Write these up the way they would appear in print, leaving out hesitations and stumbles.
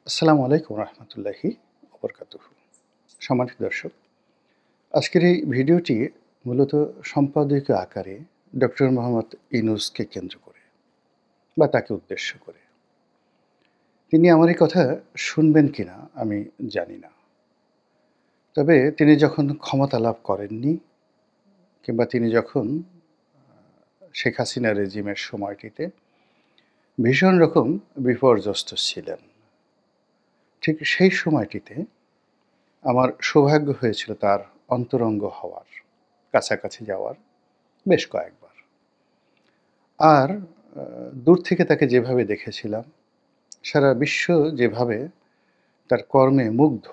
আসসালামু আলাইকুম রহমতুল্লাহি ওবরকাতুহু। সম্মানিত দর্শক, আজকের এই ভিডিওটি মূলত সম্পাদকীয় আকারে ডক্টর মোহাম্মদ ইউনূসকে কেন্দ্র করে বা তাকে উদ্দেশ্য করে। তিনি আমার এই কথা শুনবেন কিনা আমি জানি না। তবে তিনি যখন ক্ষমতা লাভ করেননি কিংবা তিনি যখন শেখ হাসিনা রেজিমের সময়টিতে ভীষণ রকম বিপর্যস্ত ছিলেন, ঠিক সেই সময়টিতে আমার সৌভাগ্য হয়েছিল তার অন্তরঙ্গ হওয়ার, কাছাকাছি যাওয়ার বেশ কয়েকবার। আর দূর থেকে তাকে যেভাবে দেখেছিলাম, সারা বিশ্ব যেভাবে তার কর্মে মুগ্ধ,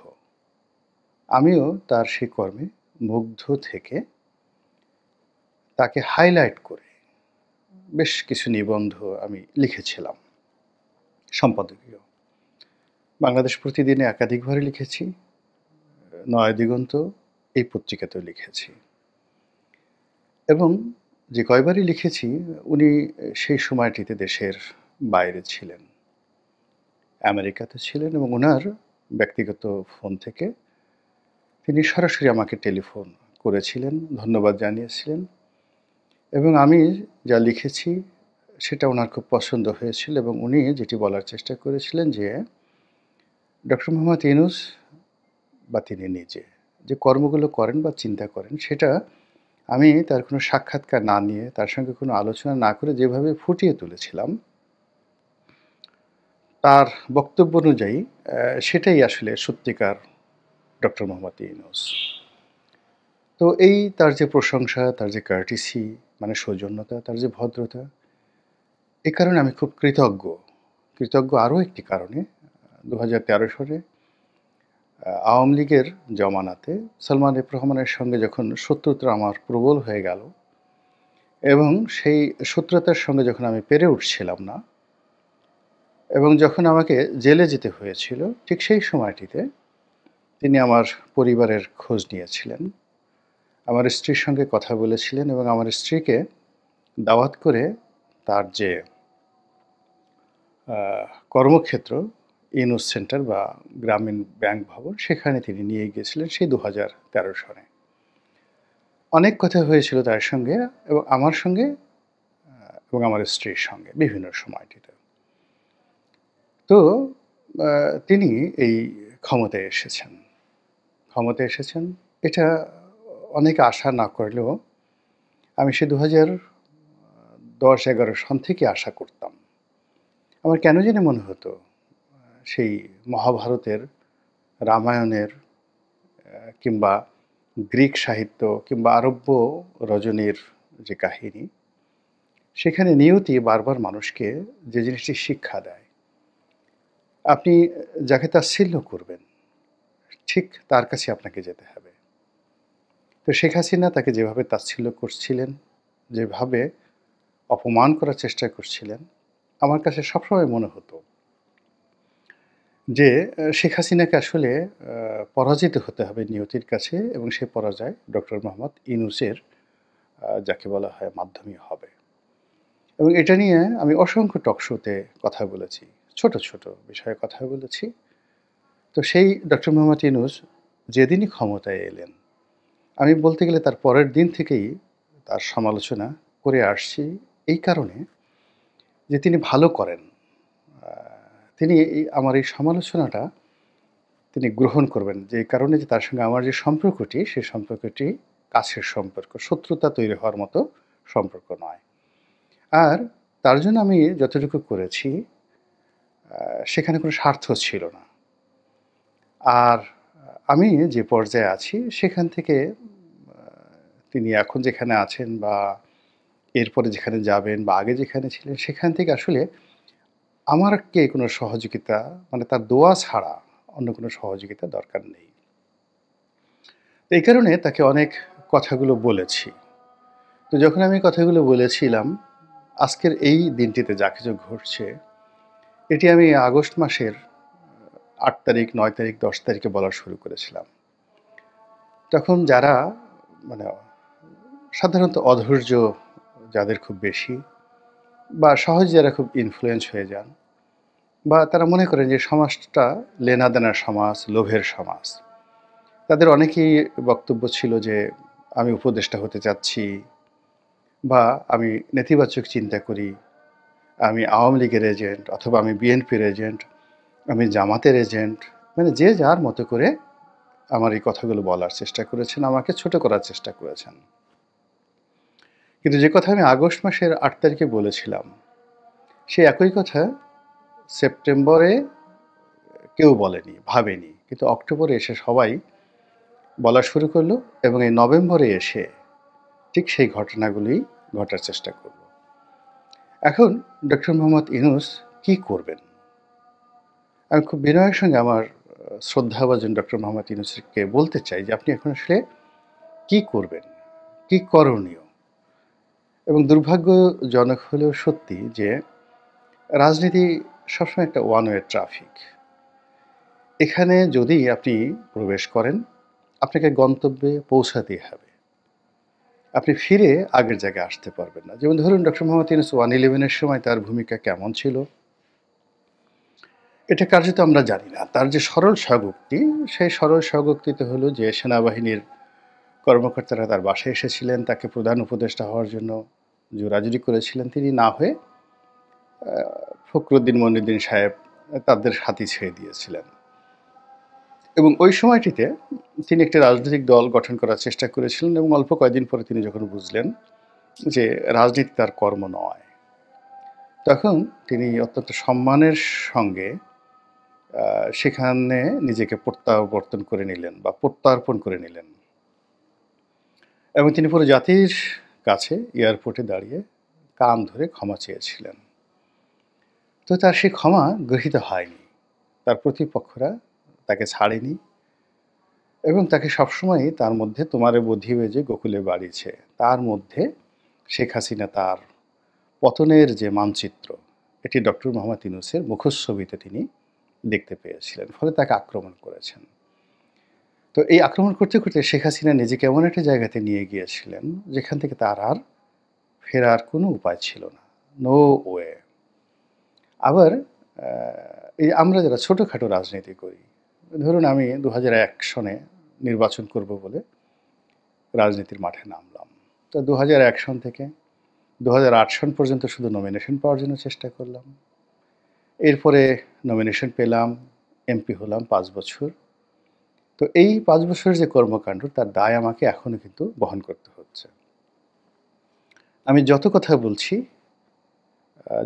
আমিও তার সেই কর্মে মুগ্ধ থেকে তাকে হাইলাইট করে বেশ কিছু নিবন্ধ আমি লিখেছিলাম সম্পাদকীয়। বাংলাদেশ প্রতিদিনে একাধিকবারই লিখেছি, নয়া দিগন্ত এই পত্রিকাতেও লিখেছি। এবং যে কয়বারই লিখেছি উনি সেই সময়টিতে দেশের বাইরে ছিলেন, আমেরিকাতে ছিলেন এবং ওনার ব্যক্তিগত ফোন থেকে তিনি সরাসরি আমাকে টেলিফোন করেছিলেন, ধন্যবাদ জানিয়েছিলেন এবং আমি যা লিখেছি সেটা ওনার খুব পছন্দ হয়েছিল এবং উনি যেটি বলার চেষ্টা করেছিলেন যে ডক্টর মোহাম্মদ ইউনূস বা তিনি নিজে যে কর্মগুলো করেন বা চিন্তা করেন সেটা আমি তার কোনো সাক্ষাৎকার না নিয়ে, তার সঙ্গে কোনো আলোচনা না করে যেভাবে ফুটিয়ে তুলেছিলাম, তার বক্তব্য অনুযায়ী সেটাই আসলে সত্যিকার ডক্টর মোহাম্মদ ইউনূস। তো এই তার যে প্রশংসা, তার যে কার্টিসি মানে সৌজন্যতা, তার যে ভদ্রতা, এ কারণে আমি খুব কৃতজ্ঞ। কৃতজ্ঞ আরও একটি কারণে ২০১৩ সালে আওয়ামী লীগের জমানাতে সালমান এফ রহমানের সঙ্গে যখন শত্রুতা আমার প্রবল হয়ে গেল এবং সেই শত্রুতার সঙ্গে যখন আমি পেরে উঠছিলাম না এবং যখন আমাকে জেলে যেতে হয়েছিল, ঠিক সেই সময়টিতে তিনি আমার পরিবারের খোঁজ নিয়েছিলেন, আমার স্ত্রীর সঙ্গে কথা বলেছিলেন এবং আমার স্ত্রীকে দাওয়াত করে তার যে কর্মক্ষেত্র ইউনূস সেন্টার বা গ্রামীণ ব্যাংক ভবন, সেখানে তিনি নিয়ে গিয়েছিলেন সেই ২০১৩ সনে। অনেক কথা হয়েছিল তার সঙ্গে এবং আমার সঙ্গে এবং আমার স্ত্রীর সঙ্গে বিভিন্ন সময়টিতে। তো তিনি এই ক্ষমতায় এসেছেন। ক্ষমতায় এসেছেন এটা অনেকে আশা না করলেও আমি সে ২০১০-১১ সন থেকে আশা করতাম। আমার কেন জানি মনে হতো সেই মহাভারতের, রামায়ণের কিংবা গ্রিক সাহিত্য কিংবা আরব্য রজনীর যে কাহিনী, সেখানে নিয়তি বারবার মানুষকে যে জিনিসটি শিক্ষা দেয়, আপনি যাকে তাচ্ছিল্য করবেন ঠিক তার কাছে আপনাকে যেতে হবে। তো শেখ হাসিনা তাকে যেভাবে তাচ্ছিল্য করছিলেন, যেভাবে অপমান করার চেষ্টা করছিলেন, আমার কাছে সবসময় মনে হতো যে শেখ হাসিনাকে আসলে পরাজিত হতে হবে নিয়তির কাছে এবং সে পরাজয় ডক্টর মোহাম্মদ ইউনূসের যাকে বলা হয় মাধ্যমেই হবে। এবং এটা নিয়ে আমি অসংখ্য টক শোতে কথা বলেছি, ছোট, ছোট বিষয়ে কথা বলেছি। তো সেই ডক্টর মোহাম্মদ ইউনূস যেদিনই ক্ষমতায় এলেন, আমি বলতে গেলে তার পরের দিন থেকেই তার সমালোচনা করে আসছি এই কারণে যে তিনি ভালো করেন। আ তিনি আমার এই সমালোচনাটা তিনি গ্রহণ করবেন। যে কারণে যে তার সঙ্গে আমার যে সম্পর্কটি, সেই সম্পর্কটি কাছের সম্পর্ক। শত্রুতা তৈরি হওয়ার মতো সম্পর্ক নয়। আর তার জন্য আমি যতটুকু করেছি সেখানে কোনো স্বার্থ ছিল না। আর আমি যে পর্যায়ে আছি সেখান থেকে আ তিনি এখন যেখানে আছেন বা এরপরে যেখানে যাবেন বা আগে যেখানে ছিলেন সেখান থেকে আসলে আমারকে কোনো সহযোগিতা মানে তার দোয়া ছাড়া অন্য কোনো সহযোগিতা দরকার নেই। এই কারণে তাকে অনেক কথাগুলো বলেছি। তো যখন আমি কথাগুলো বলেছিলাম, আজকের এই দিনটিতে যা কিছু ঘটছে, এটি আমি আগস্ট মাসের ৮ তারিখ, ৯ তারিখ, ১০ তারিখে বলা শুরু করেছিলাম। তখন যারা মানে সাধারণত অধৈর্য যাদের খুব বেশি বা সহজে যারা খুব ইনফ্লুয়েন্স হয়ে যান, বা তারা মনে করেন যে সমাজটা লেনাদেনার সমাজ, লোভের সমাজ। তাদের অনেকেই বক্তব্য ছিল যে আমি উপদেষ্টা হতে চাচ্ছি বা আমি নেতিবাচক চিন্তা করি, আমি আওয়ামী লীগের এজেন্ট অথবা আমি বিএনপির এজেন্ট, আমি জামাতের এজেন্ট। মানে যে যার মতো করে আমার এই কথাগুলো বলার চেষ্টা করেছেন, আমাকে ছোট করার চেষ্টা করেছেন। কিন্তু যে কথা আমি আগস্ট মাসের ৮ তারিখে বলেছিলাম, সেই একই কথা সেপ্টেম্বরে কেউ বলেনি, ভাবেনি। কিন্তু অক্টোবরে এসে সবাই বলা শুরু করলো এবং এই নভেম্বরে এসে ঠিক সেই ঘটনাগুলি ঘটার চেষ্টা করল। এখন ডক্টর মোহাম্মদ ইউনূস কি করবেন? আমি খুব বিনয়ের সঙ্গে আমার শ্রদ্ধাভাজন ডক্টর মোহাম্মদ ইউনূসকে বলতে চাই যে আপনি এখন আসলে কি করবেন? কি করণীয়? এবং দুর্ভাগ্যজনক হলেও সত্যি যে রাজনীতি সবসময় একটা ওয়ান ওয়ে ট্রাফিক। এখানে যদি আপনি প্রবেশ করেন, আপনাকে গন্তব্যে পৌঁছাতেই হবে। আপনি ফিরে আগের জায়গায় আসতে পারবেন না। যেমন ধরুন ডক্টর মোহাম্মদ ইউনূস 111 এর সময় তার ভূমিকা কেমন ছিল? এটা কার্যত আমরা জানি না। তার যে সরল স্বগোক্তি, সেই সরল স্বগোক্তিতে হলো যে সেনাবাহিনীর কর্মকর্তারা তার বাসায় এসেছিলেন, তাকে প্রধান উপদেষ্টা হওয়ার জন্য জোরাজুরি করেছিলেন। তিনি না হয়ে আ ফখরুদ্দীন মনিরুদ্দিন সাহেব তাদের হাতই ছেড়ে দিয়েছিলেন। এবং ওই সময়টিতে তিনি একটি রাজনৈতিক দল গঠন করার চেষ্টা করেছিলেন এবং অল্প কয়েকদিন পরে তিনি যখন বুঝলেন যে রাজনীতি তার কর্ম নয়, তখন তিনি অত্যন্ত সম্মানের সঙ্গে সেখানে নিজেকে প্রত্যাবর্তন করে নিলেন বা প্রত্যার্পণ করে নিলেন এবং তিনি পুরো জাতির কাছে এয়ারপোর্টে দাঁড়িয়ে কান ধরে ক্ষমা চেয়েছিলেন। তো তার সেই ক্ষমা গৃহীত হয়নি। তার প্রতিপক্ষরা তাকে ছাড়েনি এবং তাকে সবসময়ই তার মধ্যে তোমারে বধিবে যে গোকুলে বাড়িছে, তার মধ্যে শেখ হাসিনা তার পতনের যে মানচিত্র, এটি ডক্টর মোহাম্মদ ইউনূসের মুখচ্ছবিতে তিনি দেখতে পেয়েছিলেন। ফলে তাকে আক্রমণ করেছেন। তো এই আক্রমণ করতে, করতে শেখ হাসিনা নিজেকে এমন একটা জায়গাতে নিয়ে গিয়েছিলেন, যেখান থেকে তার আর ফেরার কোনো উপায় ছিল না। No way. আবার আ এই আমরা যারা ছোটখাটো রাজনীতি করি, ধরুন আমি ২০০১ সনে নির্বাচন করব বলে রাজনীতির মাঠে নামলাম। তো ২০০১ সন থেকে ২০০৮ সন পর্যন্ত শুধু নমিনেশন পাওয়ার জন্য চেষ্টা করলাম। এরপরে নমিনেশন পেলাম, এমপি হলাম ৫ বছর। তো এই ৫ বছরের যে কর্মকাণ্ড তার দায় আমাকে এখনো কিন্তু বহন করতে হচ্ছে। আমি যত কথা বলছি,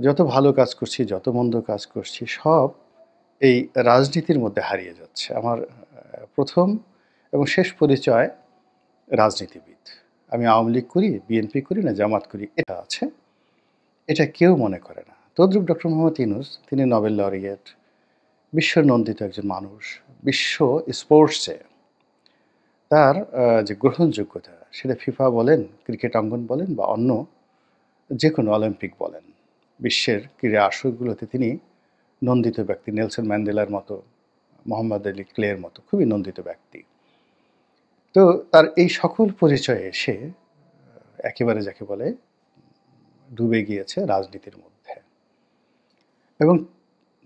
যত ভালো কাজ করছি, যত মন্দ কাজ করছি সব এই রাজনীতির মধ্যে হারিয়ে যাচ্ছে। আমার ১ম এবং শেষ পরিচয় রাজনীতিবিদ। আমি আওয়ামী লীগ করি, বিএনপি করি না জামাত করি, এটা আছে। এটা কেউ মনে করে না। তদ্রূপ ডক্টর মোহাম্মদ ইউনূস তিনি নোবেল লরিয়েট, বিশ্বনন্দিত একজন মানুষ। বিশ্ব স্পোর্টসে তার যে গ্রহণযোগ্যতা সেটা ফিফা বলেন, ক্রিকেট অঙ্গন বলেন বা অন্য যেকোনো অলিম্পিক বলেন, বিশ্বের ক্রীড়া আসরগুলোতে তিনি নন্দিত ব্যক্তি। নেলসন ম্যান্ডেলার মতো, মোহাম্মদ আলী ক্লের মতো খুবই নন্দিত ব্যক্তি। তো তার এই সকল পরিচয়ে এসে একেবারে যাকে বলে ডুবে গিয়েছে রাজনীতির মধ্যে এবং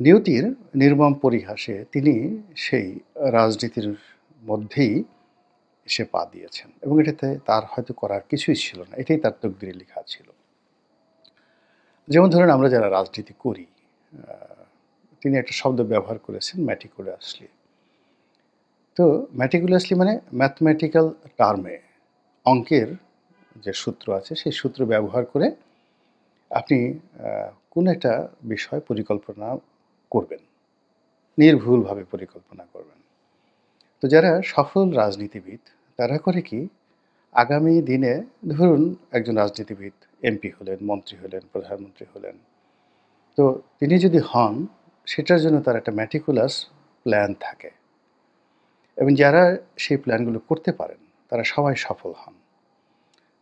নিয়তির নির্মম পরিহাসে তিনি সেই রাজনীতির মধ্যেই এসে পা দিয়েছেন এবং এটাতে তার হয়তো করার কিছুই ছিল না। এটাই তার তকদিরে লেখা ছিল। যেমন ধরেন আমরা যারা রাজনীতি করি, আ তিনি একটা শব্দ ব্যবহার করেছেন meticulously। তো meticulously মানে ম্যাথমেটিক্যাল টার্মে অঙ্কের যে সূত্র আছে সেই সূত্র ব্যবহার করে আপনি আ কোনো একটা বিষয় পরিকল্পনা করবেন। নির্ভুলভাবে পরিকল্পনা করবেন। তো যারা সফল রাজনীতিবিদ তারা করে কি আগামী দিনে ধরুন একজন রাজনীতিবিদ এমপি হলেন, মন্ত্রী হলেন, প্রধানমন্ত্রী হলেন। তো তিনি যদি হন সেটার জন্য তার একটা meticulous প্ল্যান থাকে এবং যারা সেই প্ল্যানগুলো করতে পারেন তারা সবাই সফল হন।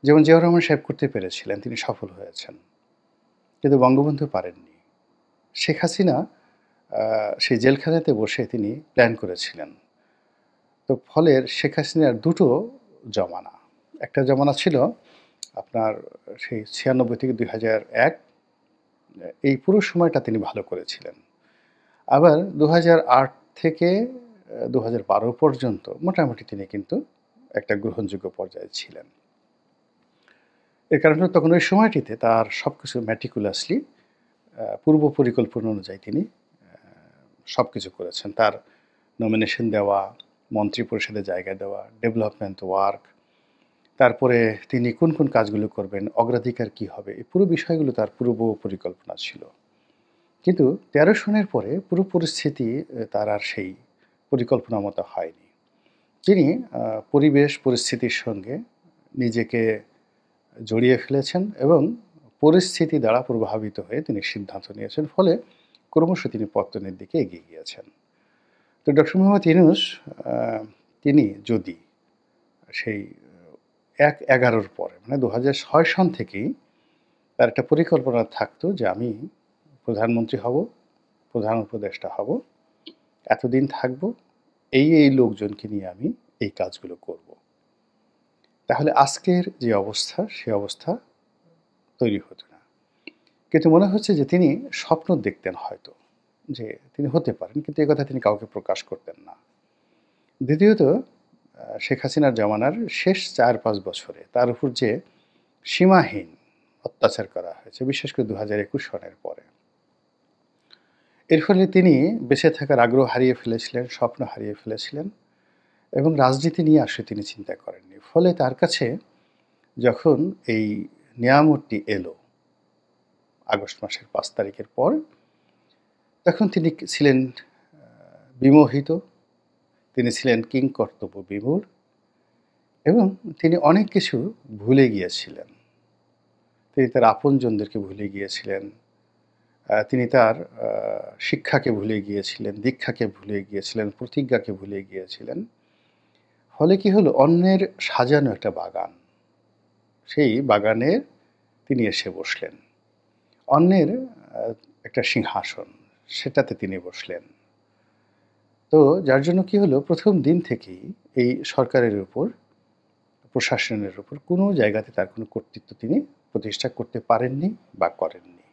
যেমন জিয়াউর রহমান সাহেব করতে পেরেছিলেন, তিনি সফল হয়েছেন। কিন্তু বঙ্গবন্ধু পারেননি। শেখ হাসিনা আ সেই জেলখানাতে বসে তিনি প্ল্যান করেছিলেন। তো ফলে শেখ হাসিনার দুটো জমানা। একটা জমানা ছিল আপনার সেই ৯৬ থেকে ২০০১ এই পুরো সময়টা তিনি ভালো করেছিলেন। আবার ২০০৮ থেকে ২০১২ পর্যন্ত মোটামুটি তিনি কিন্তু একটা গ্রহণযোগ্য পর্যায়ে ছিলেন। এর কারণ হলো তখন ওই সময়টিতে তার সবকিছু meticulously পূর্ব পরিকল্পনা অনুযায়ী তিনি সবকিছু করেছেন। তার নমিনেশন দেওয়া, মন্ত্রিপরিষদে জায়গা দেওয়া, ডেভেলপমেন্ট ওয়ার্ক, তারপরে তিনি কোন কাজগুলো করবেন, অগ্রাধিকার কী হবে, এই পুরো বিষয়গুলো তার পূর্ব পরিকল্পনা ছিল। কিন্তু ১৩ সনের পরে পুরো পরিস্থিতি তার আর সেই পরিকল্পনা মতো হয়নি। তিনি পরিবেশ পরিস্থিতির সঙ্গে নিজেকে জড়িয়ে ফেলেছেন এবং পরিস্থিতি দ্বারা প্রভাবিত হয়ে তিনি সিদ্ধান্ত নিয়েছেন। ফলে ক্রমশ তিনি পতনের দিকে এগিয়ে গিয়েছেন। তো ডক্টর মোহাম্মদ ইউনূস তিনি যদি সেই ১/১১ পরে মানে ২০০৬ সন থেকেই তার একটা পরিকল্পনা থাকতো যে আমি প্রধানমন্ত্রী হব, প্রধান উপদেষ্টা হব, এতদিন থাকব, এই লোকজনকে নিয়ে আমি এই কাজগুলো করব। তাহলে আজকের যে অবস্থা, সে অবস্থা তৈরি হতো না। কিন্তু মনে হচ্ছে যে তিনি স্বপ্ন দেখতেন হয়তো যে তিনি হতে পারেন, কিন্তু এ কথা তিনি কাউকে প্রকাশ করতেন না। দ্বিতীয়ত শেখ হাসিনার জমানার শেষ ৪-৫ বছরে তার উপর যে সীমাহীন অত্যাচার করা হয়েছে, বিশেষ করে ২০২১ সনের পরে। এর ফলে তিনি বেঁচে থাকার আগ্রহ হারিয়ে ফেলেছিলেন, স্বপ্ন হারিয়ে ফেলেছিলেন এবং রাজনীতি নিয়ে আসলে তিনি চিন্তা করেননি। ফলে তার কাছে যখন এই নিয়ামতটি এলো আগস্ট মাসের ৫ তারিখের পর, তখন তিনি ছিলেন বিমোহিত, তিনি ছিলেন কিংকর্তব্য বিমূঢ় এবং তিনি অনেক কিছু ভুলে গিয়েছিলেন। তিনি তার আপনজনদেরকে ভুলে গিয়েছিলেন। তিনি তার শিক্ষাকে ভুলে গিয়েছিলেন, দীক্ষাকে ভুলে গিয়েছিলেন, প্রতিজ্ঞাকে ভুলে গিয়েছিলেন। ফলে কি হলো? অন্যের সাজানো একটা বাগান, সেই বাগানে তিনি এসে বসলেন। অন্যের একটা সিংহাসন, সেটাতে তিনি বসলেন। তো যার জন্য কি হলো? প্রথম দিন থেকেই এই সরকারের উপর, প্রশাসনের উপর কোনো জায়গাতে তার কোনো কর্তৃত্ব তিনি প্রতিষ্ঠা করতে পারেননি বা করেননি।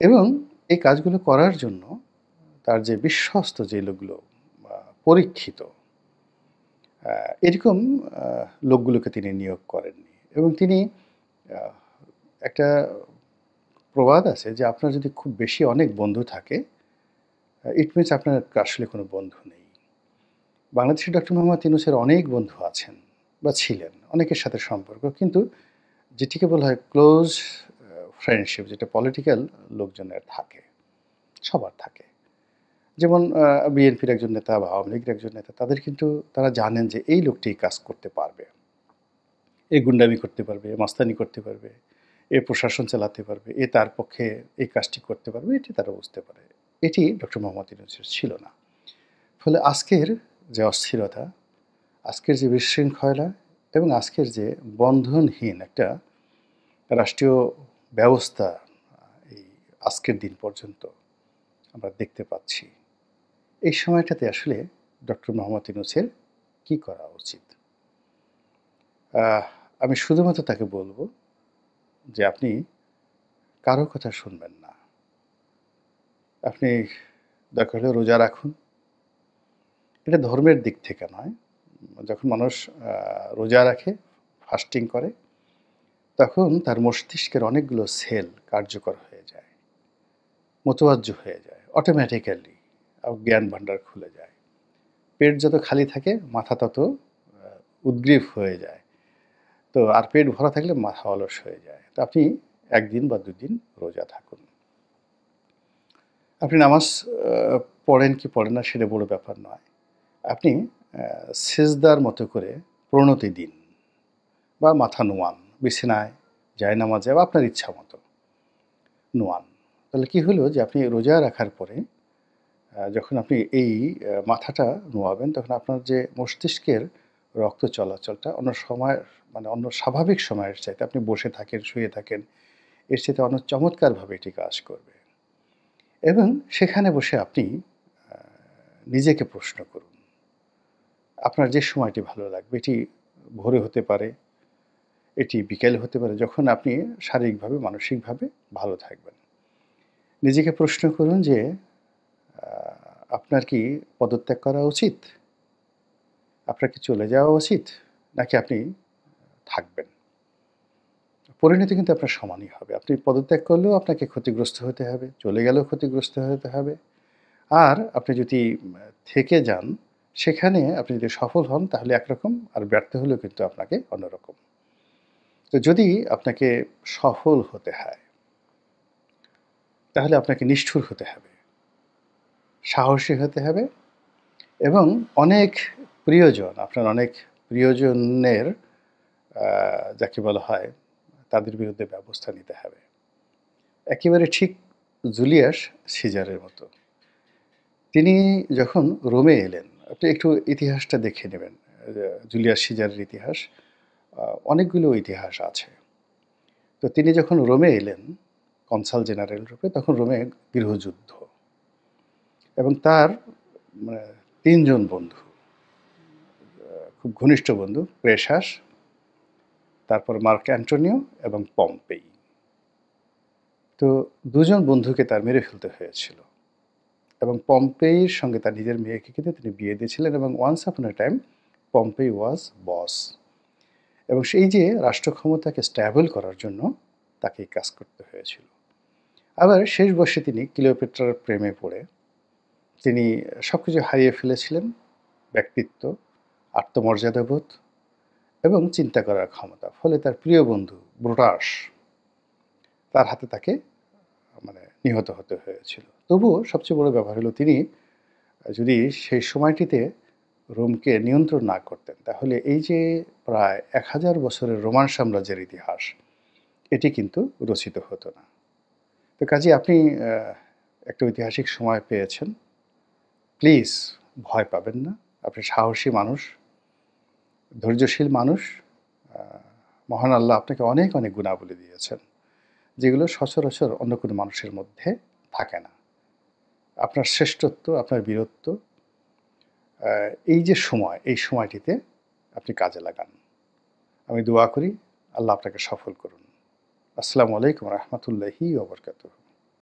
এবং এই কাজগুলো করার জন্য তার যে বিশ্বস্ত যে লোকগুলো পরীক্ষিত, এরকম লোকগুলোকে তিনি নিয়োগ করেননি। এবং তিনি একটা প্রবাদ আছে যে আপনার যদি খুব বেশি অনেক বন্ধু থাকে, ইট মিনস আপনার আসলে কোনো বন্ধু নেই। বাংলাদেশে ডক্টর মোহাম্মদ ইউনূসের অনেক বন্ধু আছেন বা ছিলেন, অনেকের সাথে সম্পর্ক, কিন্তু যেটিকে বলা হয় ক্লোজ ফ্রেন্ডশিপ, যেটা পলিটিক্যাল লোকজনের থাকে, সবার থাকে। যেমন বিএনপির একজন নেতা বা আওয়ামী লীগের একজন নেতা, তাদের কিন্তু তারা জানেন যে এই লোকটি কাজ করতে পারবে, এ গুন্ডামি করতে পারবে, এ মাস্তানি করতে পারবে, এ প্রশাসন চালাতে পারবে, এ তার পক্ষে এই কাজটি করতে পারবে, এটি তারা বুঝতে পারে। এটি ডক্টর মোহাম্মদ ইউনূসের ছিল না। ফলে আজকের যে অস্থিরতা, আজকের যে বিশৃঙ্খলা এবং আজকের যে বন্ধনহীন একটা রাষ্ট্রীয় ব্যবস্থা এই আজকের দিন পর্যন্ত আমরা দেখতে পাচ্ছি, এই সময়টাতে আসলে ডক্টর মোহাম্মদ ইউনূসের কী করা উচিত? আমি শুধুমাত্র তাকে বলব যে আপনি কারো কথা শুনবেন না। আপনি দরকার হলে রোজা রাখুন। এটা ধর্মের দিক থেকে নয়। যখন মানুষ রোজা রাখে, ফাস্টিং করে, তখন তার মস্তিষ্কের অনেকগুলো সেল কার্যকর হয়ে যায়, মোতওয়াজ্জ হয়ে যায়, অটোমেটিক্যালি জ্ঞান ভাণ্ডার খুলে যায়। পেট যত খালি থাকে, মাথা তত উদ্গ্রীব হয়ে যায়। তো আর পেট ভরা থাকলে মাথা অলস হয়ে যায়। তো আপনি ১ দিন বা ২ দিন রোজা থাকুন। আপনি নামাজ পড়েন কি পড়েন না, সেটা বড় ব্যাপার নয়। আপনি সিজদার মতো করে প্রণতি দিন বা মাথা নোয়ান, বিছানায় জায়নামাজে বা আপনার ইচ্ছা মতো নোয়ান। তাহলে কি হলো যে আপনি রোজা রাখার পরে যখন আপনি এই মাথাটা নোয়াবেন, তখন আপনার যে মস্তিষ্কের রক্ত চলাচলটা অন্য সময়, মানে অন্য স্বাভাবিক সময়ের চাইতে, আপনি বসে থাকেন, শুয়ে থাকেন, এর চাইতে অনেক চমৎকারভাবে এটি কাজ করবে। এবং সেখানে বসে আপনি নিজেকে প্রশ্ন করুন, আপনার যে সময়টি ভালো লাগবে, এটি ভোরে হতে পারে, এটি বিকেলে হতে পারে, যখন আপনি শারীরিকভাবে মানসিকভাবে ভালো থাকবেন। নিজেকে প্রশ্ন করুন যে আপনার কি পদত্যাগ করা উচিত? আপনার কি চলে যাওয়া উচিত? নাকি আপনি থাকবেন? পরিণতি কিন্তু আপনার সমানই হবে। আপনি পদত্যাগ করলেও আপনাকে ক্ষতিগ্রস্ত হতে হবে, চলে গেলেও ক্ষতিগ্রস্ত হতে হবে। আর আপনি যদি থেকে যান, সেখানে আপনি যদি সফল হন তাহলে একরকম, আর ব্যর্থ হলেও কিন্তু আপনাকে অন্যরকম। তো যদি আপনাকে সফল হতে হয়, তাহলে আপনাকে নিষ্ঠুর হতে হবে, সাহসী হতে হবে এবং অনেক প্রিয়জন, আপনার অনেক প্রিয়জনের যাকে বলা হয়, তাদের বিরুদ্ধে ব্যবস্থা নিতে হবে। একেবারে ঠিক জুলিয়াস সিজারের মতো। তিনি যখন রোমে এলেন, আপনি একটু ইতিহাসটা দেখে নেবেন। জুলিয়াস সিজারের ইতিহাস, অনেকগুলো ইতিহাস আছে। তো তিনি যখন রোমে এলেন কনসাল জেনারেল রূপে, তখন রোমে গৃহযুদ্ধ এবং তার মানে ৩ জন বন্ধু, খুব ঘনিষ্ঠ বন্ধু, ক্রেশাস, তারপর মার্ক অ্যান্টোনিও এবং পম্পেই। তো ২ জন বন্ধুকে তার মেরে ফেলতে হয়েছিল এবং পম্পেইর সঙ্গে তার নিজের মেয়েকে কিন্তু তিনি বিয়ে দিয়েছিলেন এবং ওয়ান্স আপন এ টাইম পম্পেই ওয়াজ বস। এবং সেই যে রাষ্ট্র ক্ষমতাকে স্ট্যাবল করার জন্য তাকে এই কাজ করতে হয়েছিল। আবার শেষ বয়সে তিনি ক্লিওপেট্রার প্রেমে পড়ে তিনি সবকিছু হারিয়ে ফেলেছিলেন, ব্যক্তিত্ব, আত্মমর্যাদাবোধ এবং চিন্তা করার ক্ষমতা। ফলে তার প্রিয় বন্ধু ব্রুটাস, তার হাতে তাকে নিহত হতে হয়েছিল। তবুও সবচেয়ে বড় ব্যাপার হলো তিনি যদি সেই সময়টিতে রোমকে নিয়ন্ত্রণ না করতেন, তাহলে এই যে প্রায় ১০০০ বছরের রোমান সাম্রাজ্যের ইতিহাস, এটি কিন্তু রচিত হতো না। তো কাজেই আপনি একটা ঐতিহাসিক সময় পেয়েছেন। প্লিজ ভয় পাবেন না। আপনি সাহসী মানুষ, ধৈর্যশীল মানুষ। মহান আল্লাহ আপনাকে অনেক অনেক গুণাবলী দিয়েছেন, যেগুলো সচরাচর অন্য কোনো মানুষের মধ্যে থাকে না। আপনার শ্রেষ্ঠত্ব, আপনার বীরত্ব, এই যে সময়, এই সময়টিতে আপনি কাজে লাগান। আমি দোয়া করি আল্লাহ আপনাকে সফল করুন। আসসালামু আলাইকুম রহমতুল্লাহি ওয়া বারাকাতুহু।